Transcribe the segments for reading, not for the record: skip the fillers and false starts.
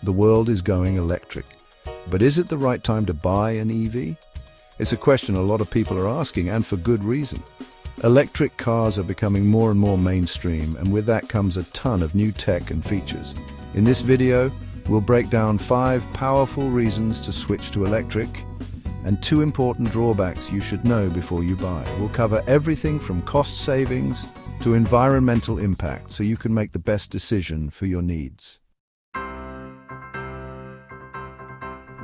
the world is going electric. But is it the right time to buy an EV? It's a question a lot of people are asking, and for good reason. Electric cars are becoming more and more mainstream, and with that comes a ton of new tech and features. In this video, we'll break down 5 powerful reasons to switch to electric and 2 important drawbacks you should know before you buy. We'll cover everything from cost savings to environmental impact so you can make the best decision for your needs.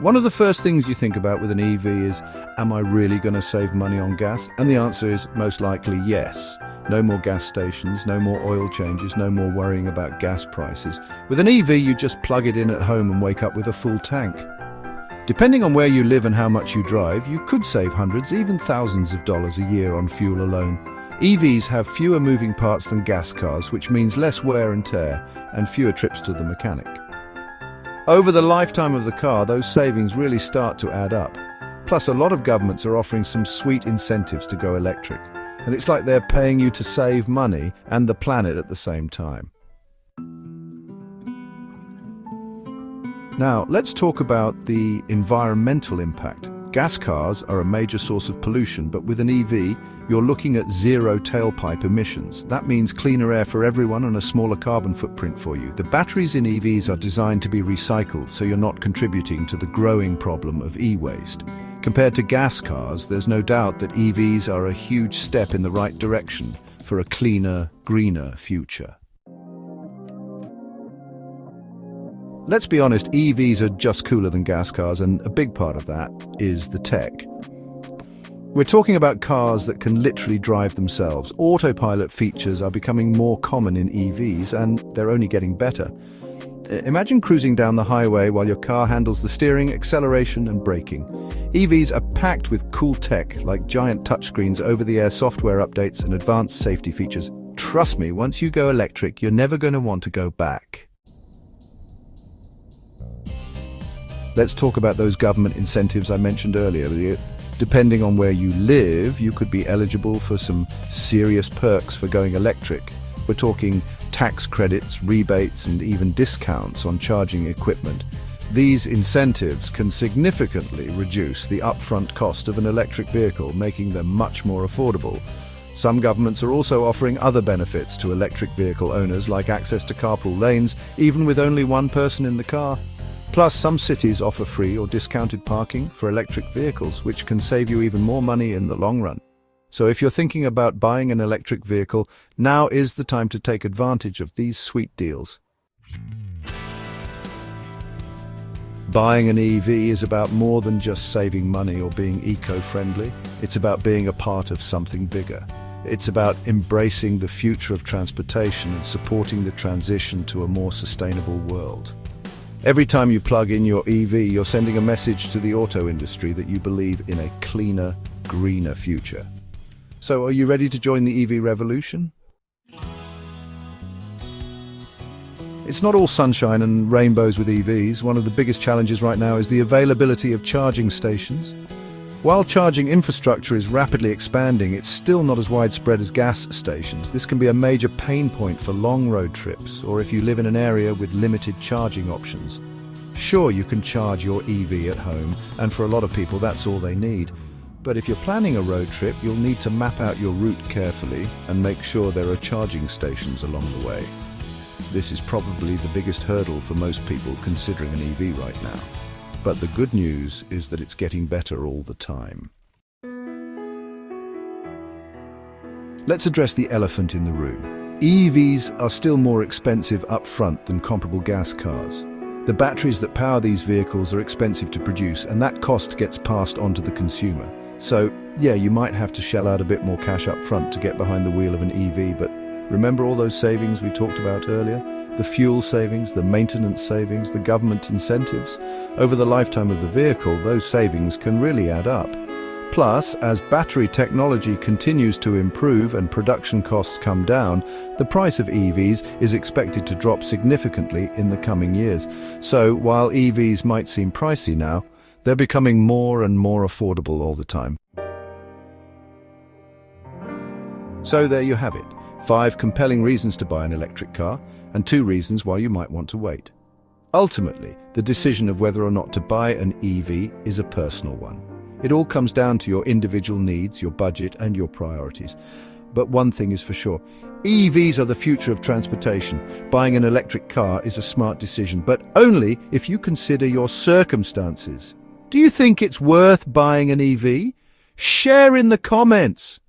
One of the first things you think about with an EV is, am I really going to save money on gas? And the answer is most likely yes. No more gas stations, no more oil changes, no more worrying about gas prices. With an EV, you just plug it in at home and wake up with a full tank. Depending on where you live and how much you drive, you could save hundreds, even thousands of dollars a year on fuel alone. EVs have fewer moving parts than gas cars, which means less wear and tear and fewer trips to the mechanic. Over the lifetime of the car, those savings really start to add up. Plus, a lot of governments are offering some sweet incentives to go electric. And it's like they're paying you to save money and the planet at the same time. Now, let's talk about the environmental impact. Gas cars are a major source of pollution, but with an EV, you're looking at zero tailpipe emissions. That means cleaner air for everyone and a smaller carbon footprint for you. The batteries in EVs are designed to be recycled, so you're not contributing to the growing problem of e-waste. Compared to gas cars, there's no doubt that EVs are a huge step in the right direction for a cleaner, greener future. Let's be honest, EVs are just cooler than gas cars, and a big part of that is the tech. We're talking about cars that can literally drive themselves. Autopilot features are becoming more common in EVs, and they're only getting better. Imagine cruising down the highway while your car handles the steering, acceleration, and braking. EVs are packed with cool tech, like giant touchscreens, over-the-air software updates, and advanced safety features. Trust me, once you go electric, you're never going to want to go back. Let's talk about those government incentives I mentioned earlier. Depending on where you live, you could be eligible for some serious perks for going electric. We're talking tax credits, rebates, and even discounts on charging equipment. These incentives can significantly reduce the upfront cost of an electric vehicle, making them much more affordable. Some governments are also offering other benefits to electric vehicle owners, like access to carpool lanes, even with only one person in the car. Plus, some cities offer free or discounted parking for electric vehicles, which can save you even more money in the long run. So if you're thinking about buying an electric vehicle, now is the time to take advantage of these sweet deals. Buying an EV is about more than just saving money or being eco-friendly. It's about being a part of something bigger. It's about embracing the future of transportation and supporting the transition to a more sustainable world. Every time you plug in your EV, you're sending a message to the auto industry that you believe in a cleaner, greener future. So are you ready to join the EV revolution? It's not all sunshine and rainbows with EVs. One of the biggest challenges right now is the availability of charging stations. While charging infrastructure is rapidly expanding, it's still not as widespread as gas stations. This can be a major pain point for long road trips, or if you live in an area with limited charging options. Sure, you can charge your EV at home, and for a lot of people that's all they need. But if you're planning a road trip, you'll need to map out your route carefully and make sure there are charging stations along the way. This is probably the biggest hurdle for most people considering an EV right now. But the good news is that it's getting better all the time. Let's address the elephant in the room. EVs are still more expensive up front than comparable gas cars. The batteries that power these vehicles are expensive to produce, and that cost gets passed on to the consumer. So, yeah, you might have to shell out a bit more cash up front to get behind the wheel of an EV, but remember all those savings we talked about earlier? The fuel savings, the maintenance savings, the government incentives. Over the lifetime of the vehicle, those savings can really add up. Plus, as battery technology continues to improve and production costs come down, the price of EVs is expected to drop significantly in the coming years. So, while EVs might seem pricey now, they're becoming more and more affordable all the time. So there you have it. 5 compelling reasons to buy an electric car, and 2 reasons why you might want to wait. Ultimately, the decision of whether or not to buy an EV is a personal one. It all comes down to your individual needs, your budget, and your priorities. But one thing is for sure, EVs are the future of transportation. Buying an electric car is a smart decision, but only if you consider your circumstances. Do you think it's worth buying an EV? Share in the comments.